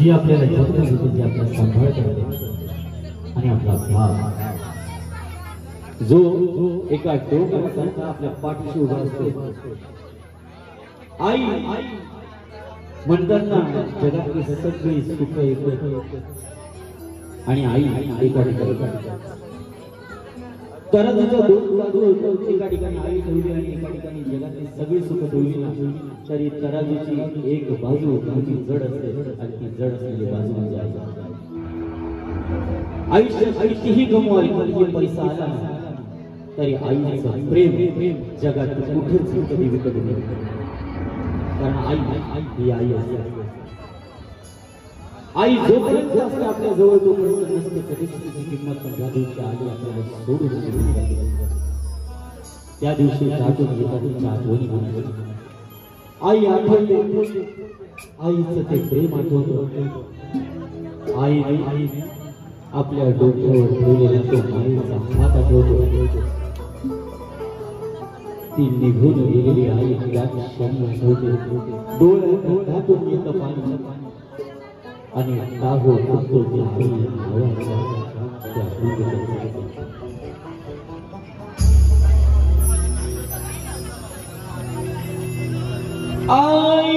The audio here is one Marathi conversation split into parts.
जी आपल्याला जगत देते, जी आपला सांभाळ करते आणि आपला भाग जो एका डोंगरासारखा आपल्या पाठीशी उभा असतो. आई म्हणताना जगातली सगळी सुख येते आणि आई एका ठिकाणी तराजूच्या दोन बाजू एका ठिकाणी आई ठेवली आणि एका ठिकाणी जगातली सगळी सुख ठेवली ना, तरी तराजूची एक बाजू म्हणजे जड असते आणि ती जड असलेली बाजू म्हणजे आई. आयुष्यात कितीही गमवाल, कितीही पैसा आला ना, तरी आईचं प्रेम जगात कुठेच कधी विकत नाही. कारण आई ही आई असते. आई जोपर्यंत असते आपल्या जवळ, तोपर्यंत नसते कधीच तिची किंमत. ज्या दिवशी आई आपल्याला सोडून गेली, त्या दिवशी जातून येतात तिच्या आठवणी. आई आठवते, आईचं ते प्रेम आठवतं. आई आपल्या डोक्यावर ठेवलेला तो आईचा हात आठवतो. ती निघून गेलेली आई त्या क्षणी आठवते. डोळ्यातून येतं पाणी आणि टाहो फुटतो त्या आई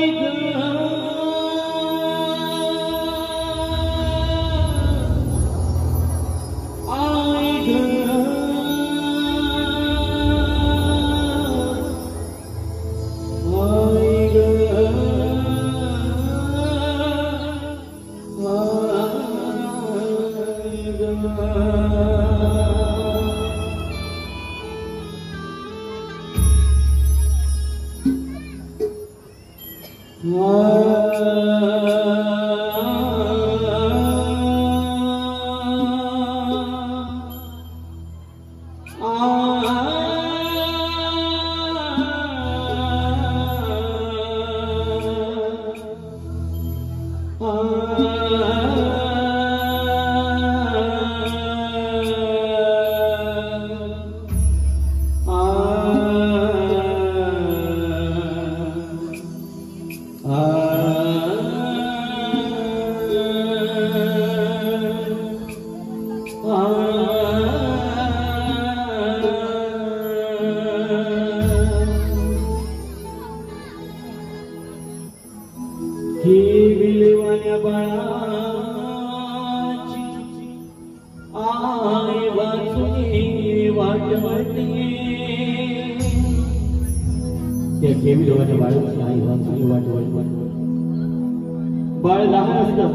बाळ लहान असतं,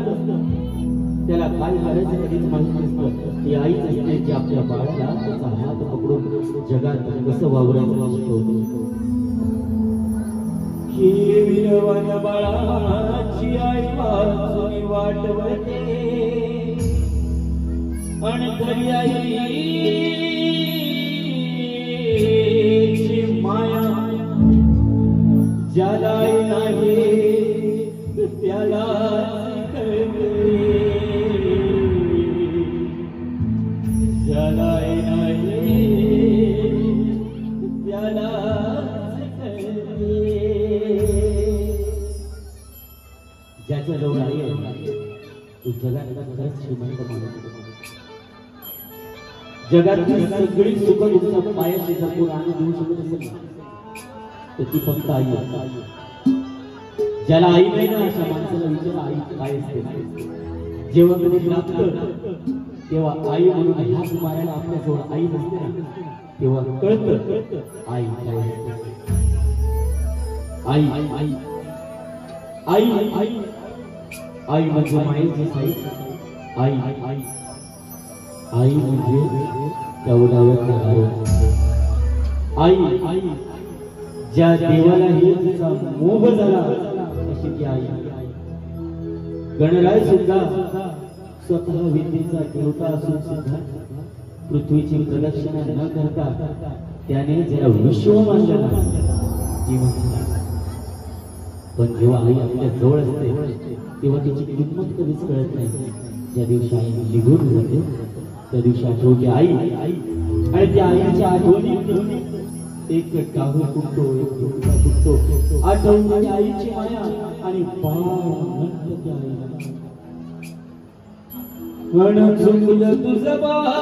त्याला काय करायचं कधीच माहित नसतं. ती आईच असते जी आपल्या बाळाला त्याचा हात पकडून जगात कसं वावरायचं शिकवते. ही विरवान्या बाळाची आई वाचून वाटवते आणि तरी आईची माया ज्याला नाही त्याला ज्याला नाही त्याला ज्याच्या जवळ आहे तो जगातला खरंच श्रीमंत माणूस. जगातली सगळी सुख दुःख पायाशी जपून आणून देऊ शकत असेल तर ती फक्त आई आहे. ज्याला आई नाही ना अशा माणसाला विचार आई काय असते. जेव्हा कधी लागतं तेव्हा आई म्हणून ह्याच मारायला आपल्या जवळ आई नसते ना, तेव्हा कळतं आई काय असते. आई आई आई आई आई म्हणजे मायेची साई. आई आई आई म्हणजे आई आई ज्या देवालाही तिचा मोह झाला अशी ती आई. गणराय सुद्धा स्वतः विद्येचा देवता असून सुद्धा पृथ्वीची प्रदक्षिणा न करता त्याने ज्याला विश्व मानलं पण जेव्हा आई आपल्या जवळ असते तेव्हा तिची किंमत कधीच कळत नाही. ज्या दिवशी आई निघून जाते त्या दिवशी आठवते आई आई आणि त्या आईच्या आठवणी एक टाहू फुटतो, एक झुणका फुटतो. आठवते आईची माया आणि बाळ म्हणतं त्या आईला पण चुकलं तुझं बाळ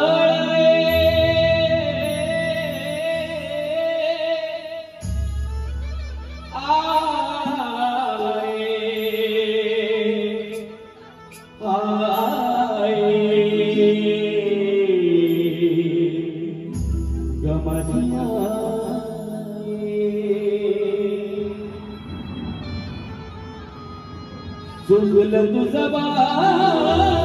चुकलं तुझं बाळ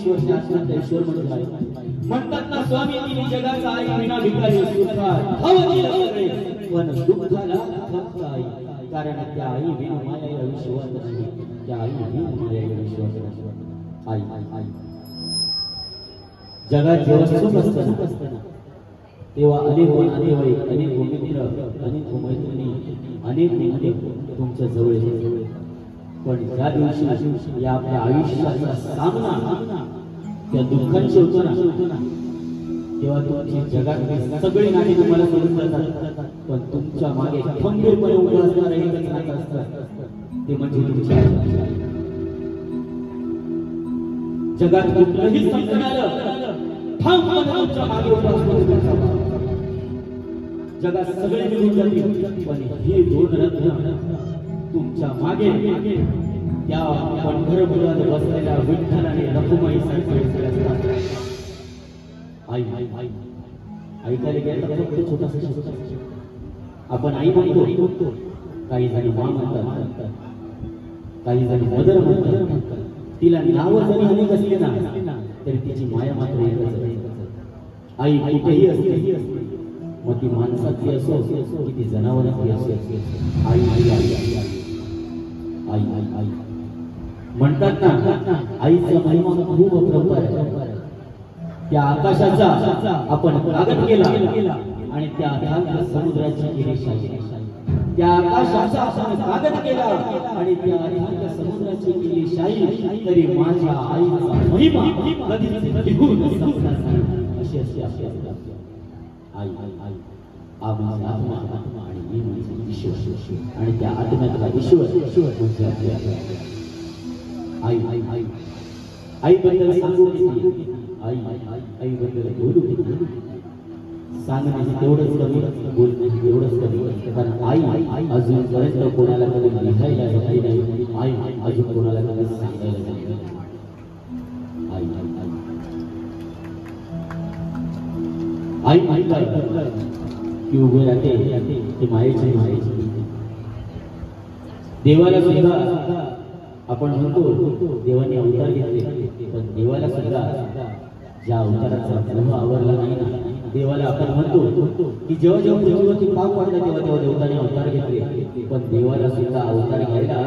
ईश्वर शाश्वत ईश्वर म्हणतात ना स्वामी तिने जगाचा आई विना भिकारी पण दुःखाला फक्त आई कारण त्या आई विना माया विश्वास नाही त्या आई विना माया विश्वास आई आई आई जगात जेव्हा सुख असतं तेव्हा अनेक नातेवाईक अनेक मित्र अनेक मैत्रिणी अनेक तुमच्या जवळ येतात पण ज्या दिवशी या आपल्या आयुष्याचा सामना त्या दुःखांशी होतो ना तेव्हा तुमची जगात सगळी नाती तुम्हाला सोडून जातात पण तुमच्या मागे खंबीरपणे उभं असणारं एकच नातं असतं ते म्हणजे तुमच्या जगात कुठलंही संकट आलं ठामपणे तुमच्या मागे उभं असतो जगात सगळे मिळून जातील पण हे दोन रत्न तुमच्या मागे त्या पंढरपुरात बसलेल्या विठ्ठल आणि रखुमाई सारखे असतात आई आई आई ऐकायला गेलं फक्त छोटासा आपण आई म्हणतो काही जणी मा म्हणतात काही जणी मदर म्हणतात तिला नाव जरी अनेक असले ना तरी तिची माया मात्र एकच आई कुठेही असते मग ती माणसाची असो की ती जनावरांची असो आई आई आई आई आई आई आई म्हणतात ना आईचा महिमा खूप अपरंपार आहे त्या आकाशाचा आपण कागद केला आणि त्या अथांग समुद्राची केली शाही त्या आकाशाचा आपण कागद केला आणि त्या अथांग समुद्राची केली शाही तरी माझ्या आईचा महिमा कधीच निघून संपणार नाही अशी अशी अशी आई आई आई आत्मा आत्मा आणि मी म्हणजे ईश्वर आणि त्या आत्म्यातला ईश्वर म्हणजे आपल्या आई आई आई आई बद्दल सांगू किती आई आई बद्दल बोलू किती सांगण्याचे तेवढंच कमी बोलण्याचे तेवढंच कमी कारण आई अजूनपर्यंत कोणाला कधी लिहायला नाही आई अजून कोणाला कधी सांगायला नाही आई आई आई आई काय की उभे राहते ते मायेची देवाला सुद्धा आपण म्हणतो देवाने अवतार घेतले पण देवाला सुद्धा ज्या अवताराचा जन्म आवरला नाही ना देवाला आपण म्हणतो की जेव्हा जेव्हा पृथ्वीवरती पाप पडला तेव्हा तेव्हा देवताने अवतार घेतले पण देवाला सुद्धा अवतार घ्यायला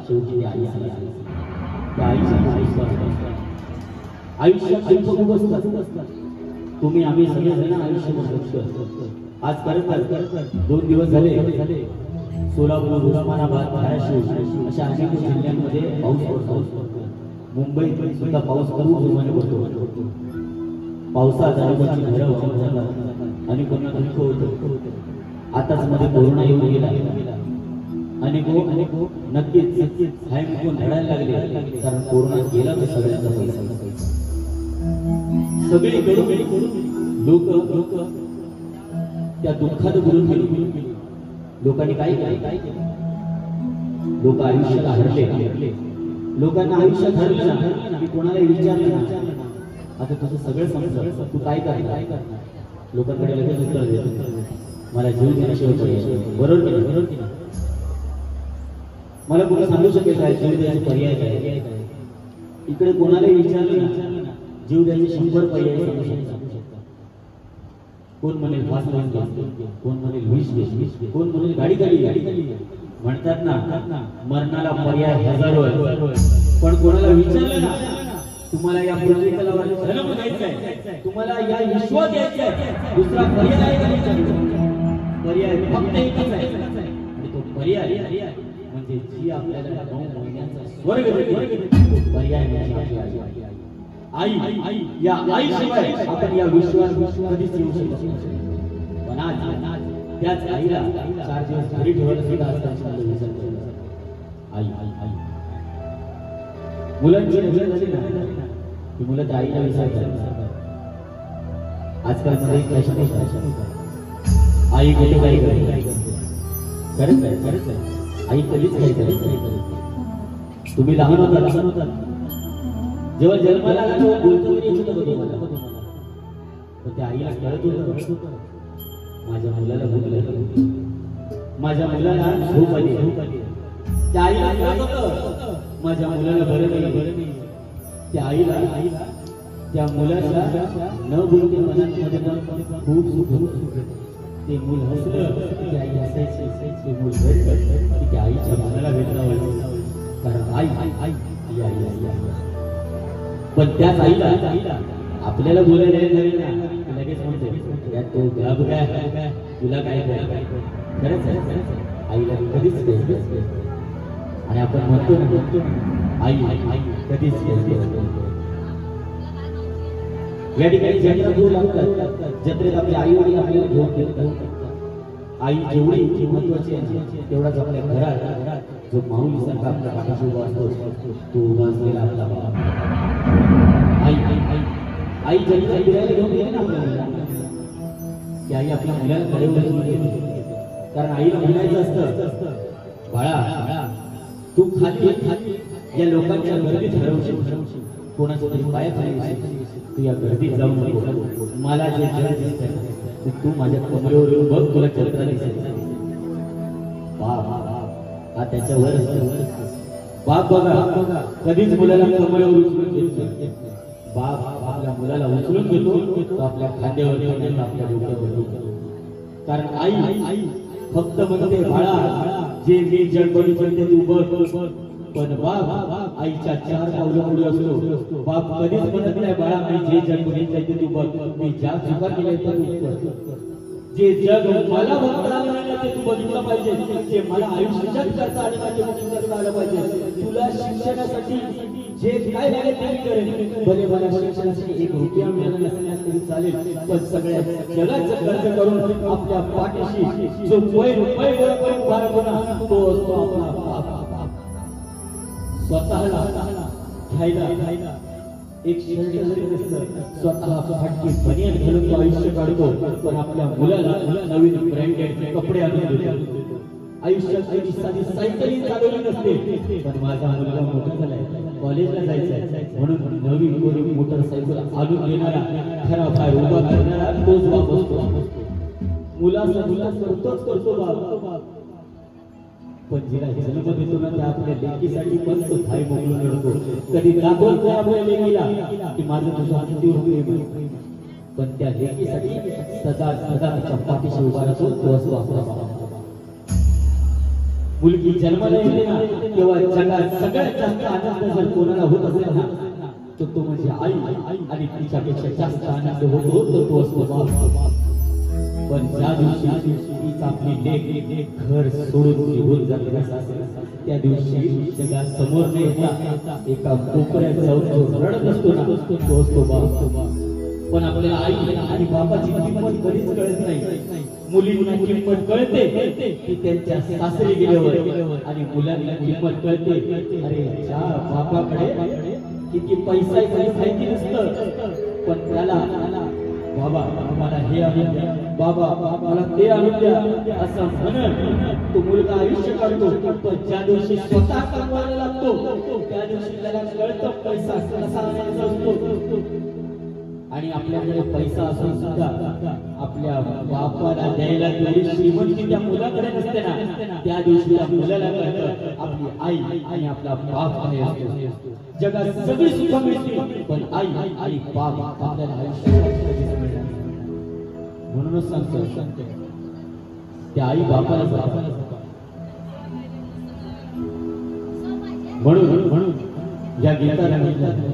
शेवटी आई त्या आयुष्यात आयुष्य खूप असतात तुम्ही आम्ही सगळेजण आयुष्य आज करत 2 दिवस झाले सोलापूर उस्मानाबाद धाराशिव अशा अनेक जिल्ह्यांमध्ये पाऊस पडतो मुंबईत सुद्धा पाऊस खूप जोमाने पडतो पावसात आजूबाजूची घरं वाहून जातात अनेकांना दुःख होतं आताच मध्ये कोरोना येऊन गेला अनेक नक्कीच हायमुखून रडायला लागले कारण कोरोना गेला तर सगळ्यांचा पैसा सगळीकडे लोक त्या दुःखात बुडून गेली लोकांनी काय केलं लोक आयुष्याला हरले लोकांना आयुष्यात हरलं की कोणाला विचारलं ना आता तुझं सगळं समजलं तू काय करणार लोकांकडे लगेच उत्तर देतो मला जीव देण्याशिवाय बरोबर की नाही मला कोणी सांगू शकेल काय जीव द्यायचे पर्याय काय इकडे कोणालाही विचारलं ना जीव द्यायचे 100 पर्याय सांगू शकतात कोण म्हणेल 5 लाख कोण म्हणेल 20 कोण म्हणेल गाडी म्हणतात ना मरणाला पर्याय हजारो पण कोणाला विचारलं ना तुम्हाला या पृथ्वी तलावर जन्म घ्यायचा आहे तुम्हाला या विश्वात यायचं आहे दुसरा पर्याय आहे का पर्याय फक्त एकच आहे आणि तो पर्याय म्हणजे जी आपल्याला 9 महिन्यांचा स्वर्ग पर्याय म्हणजे आई या आईशिवाय आपण या विश्वास कधीच येऊ शकत नाही पण आज त्याच आईला 4 दिवस घरी ठेवायला सुद्धा असतात आई मुलांची नजर झाली ना की मुलं त्या आईला विसरतात आजकाल मध्ये फॅशन आई कुठे काही खरंच आई कधीच काही करत तुम्ही लहान होता जेव्हा जन्माला आला तेव्हा बोलतो येत होतं तुम्हाला पण त्या आईला कळत होतं माझ्या मुलाला भूक लागली माझ्या मुलाला झोप आली त्या आईला कळत होतं माझ्या मुलाला बरं नाही त्या आईला त्या मुलाला न बोलते मनामध्ये खूप सुख होतं. ते मूल हसलं की आई हसायची, ते मूल रडलं की आईच्या मनाला वेदना व्हायची. कारण आई आई आई आई आई आई. पण त्याच आईला आपल्याला बोलायला येणार लगेच म्हणतो या तो गब काय तुला काय खरंच आहे. आईला कधीच आणि आपण म्हणतो ना आई आई कधीच या ठिकाणी जत्रा घेऊ लागतात. जत्रेत आपली आई वडील आपल्याला घेऊन घेतात. आई जेवढी महत्वाची आहे तेवढाच आपल्या घरात जो माऊलीसारखा आपल्या पाठीशी उभा असतो तो उभा असलेला आपला बाप. आई आई आई आई जरी फिरायला घेऊन गेली ना आपल्याला की आई आपल्या मुलाला कडे घेऊन गेली. कारण आईला म्हणायचं असतं बाळा तू खाली या लोकांच्या गर्दीत हरवशील, कोणाच्या तरी पाया खाली तू या गर्दीत जाऊ नको. मला जे जग दिसतंय तू माझ्या कमरेवर येऊन बघ, तुला चरित्र दिसेल. हा त्याच्यावर बाप बघा कधीच मुलाला कमरेवर उचलून घेत नाही. बाप आपल्या मुलाला उचलून घेतो तो आपल्या खांद्यावर घेऊन आपल्या डोक्यावर. कारण आई फक्त म्हणते बाळा जे मी जग बघितले तू बघ. पण बाप आईच्या चार पावलं पुढे असतो. बाप कधीच म्हणत नाही बाळा मी जे जग बघितले ते तू बघ, मी ज्या चुका केल्या त्या तू कर. जे जग मला बघता आलं नाही ते तू बघितलं पाहिजे. जे मला आयुष्यात करता आलं नाही ते बघितलं आलं पाहिजे. तुला शिक्षणासाठी जे काय लागेल ते करेल. भले मला शिक्षणासाठी 1 रुपया मिळाला नसल्यास तरी चालेल, पण सगळ्या जगाचं कर्ज करून आपल्या पाठीशी जो रुपये उभा राहतो ना तो असतो आपला बाप. स्वतःला खायला एक शर्ट जरी नसलं स्वतः फाटकी बनियान घालून तो आयुष्य काढतो. पण आपल्या मुलाला नवीन ब्रँडेड कपडे आणून देतो. आयुष्यात एक साधी सायकल चालवली नसते, पण माझा मुलगा मोठा झालाय, कॉलेजला जायचंय म्हणून नवीन कोणी मोटरसायकल आणून देणारा खरा पाय उभा करणारा तोच बाप असतो. मुलाचा मुला करतो बाप. पण जिला जन्म देतो ना त्या आपल्या लेकीसाठी पण तो थाई मोकळून रडतो. कधी दाखवतो आपल्या लेकीला की माझं तुझं अंतिम रूप, पण त्या लेकीसाठी सदा तिच्या पाठीशी उभा राहतो तो असतो आपला बाप. मुलगी जन्माला येते ना तेव्हा जगात सगळ्यात जास्त आनंद जर कोणाला होत असेल ना तर तो म्हणजे आई. आणि तिच्यापेक्षा जास्त आनंद होतो तर तो असतो बाप. पण ज्या दिवशी तीच आपली लेक घर सोडून निघून जाते त्या दिवशी जगात समोर न येता एका कोपऱ्यात जाऊन रडत असतो ना तो असतो बाप. पण आपल्याला आई आणि बापाची किंमत कधीच कळत नाही. मुलींना किंमत कळते की त्यांच्या सासरी गेल्यावर, आणि मुलांना किंमत कळते अरे ज्या बापाकडे किती पैसा माहिती नसतं पण त्याला बाबा मला हे आणून द्या, बाबा मला ते आणून द्या असं म्हणत तो मुलगा आयुष्य काढतो. पण ज्या दिवशी स्वतः कमवायला लागतो त्या दिवशी त्याला कळतं पैसा कसा आणायचा असतो. आणि आपल्याकडे पैसा असून सुद्धा आपल्या बापाला द्यायला तेवढी श्रीमंती त्या मुलाकडे नसते ना त्या दिवशी त्या मुलाला कळतं आपली आई आणि आपला बाप आहे. जगात सगळी सुख मिळते पण आई आणि बाप आपल्याला आयुष्यात कधीच मिळणार. म्हणूनच सांगतो त्या आई बापाला म्हणून या गीताला म्हटलं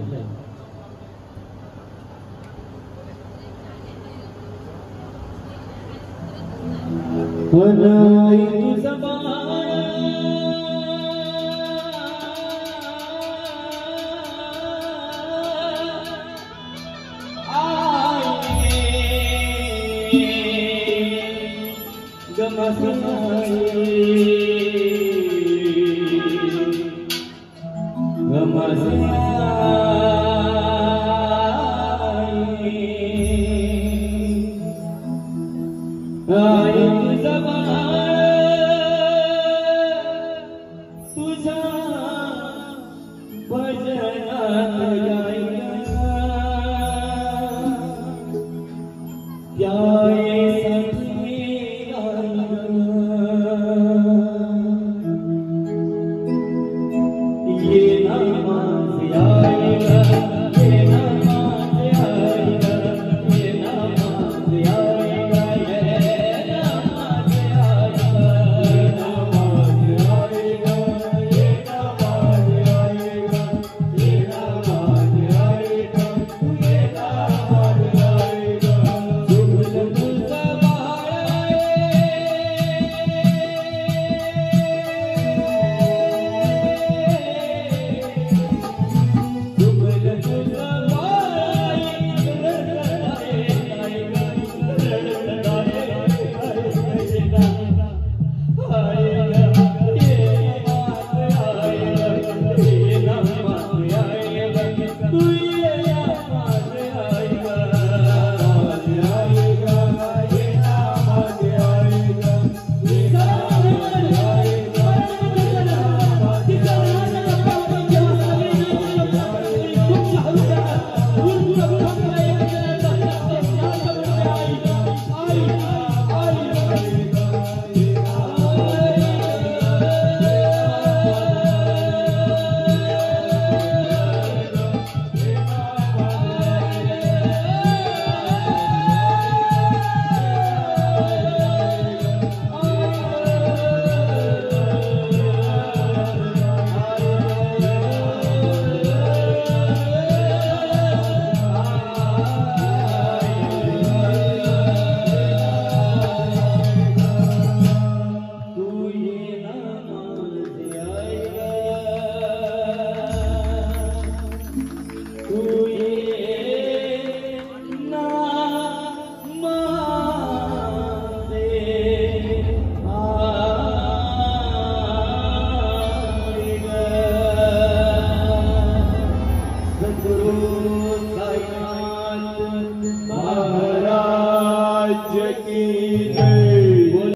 सद्गुरु साईनाथ महाराज